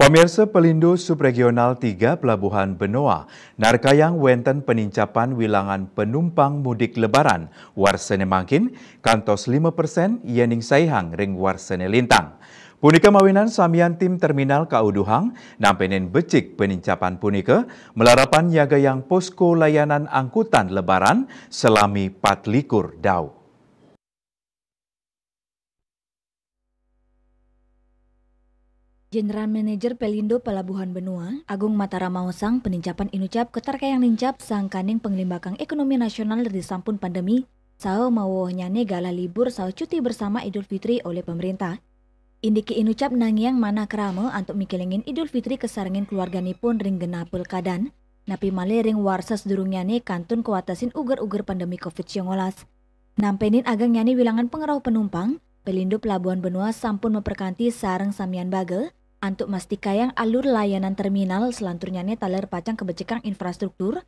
Pamirsa Pelindo Subregional 3 Pelabuhan Benoa, narkayang wenten penincapan wilangan penumpang mudik lebaran warsene mangkin kantos 5% yening saihang ring warsene lintang. Punika mawinan samian tim terminal Kauduhang nampenen becik penincapan punika melarapan yaga yang posko layanan angkutan lebaran selami 4 dau. General Manager Pelindo Pelabuhan Benua, Agung Matara Mausang, penincapan inucap keterkayang nincap sangkaning penglimbakang ekonomi nasional dari sampun pandemi, sao mawohnya negala libur sao cuti bersama Idul Fitri oleh pemerintah. Indiki inucap nangiang mana kerama untuk mikelengin Idul Fitri kesarangin keluarga nipun ring genapel kadan, napi male ring warsa sedurungnyane kantun kuatasin uger-uger pandemi COVID-19. Nampenin agang nyani wilangan pengerau penumpang, Pelindo Pelabuhan Benua sampun memperkanti sarang samian bagel, untuk mastikayang alur layanan terminal selanturnyane taler pacang kebecekang infrastruktur,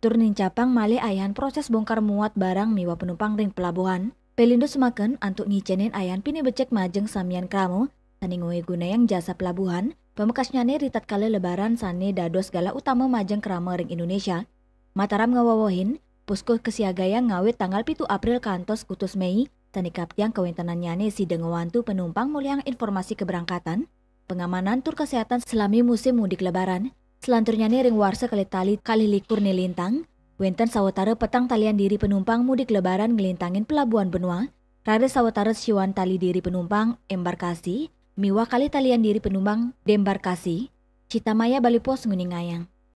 turnin capang male ayahan proses bongkar muat barang miwa penumpang ring pelabuhan. Pelindo semaken untuk ngicenin ayahan pini becek majeng samian kramo, saningoe gunayang jasa pelabuhan, pemekasnyane ritat kale lebaran sane dados gala utama majeng kramo ring Indonesia. Mataram ngawawohin, pusko kesiagayang ngawit tanggal 7 April kantos kutus Mei, sanikap tiang kewentenannyane sidang ngewantu penumpang muliang informasi keberangkatan, pengamanan tur kesehatan selami musim mudik lebaran, selanturnya ring warsa kali likur nilintang, wenten sawatara petang talian diri penumpang mudik lebaran ngelintangin Pelabuhan Benua, rada sawatara siwan tali diri penumpang embarkasi, miwa kali talian diri penumpang dembarkasi, Citamaya Balipos nguningayang.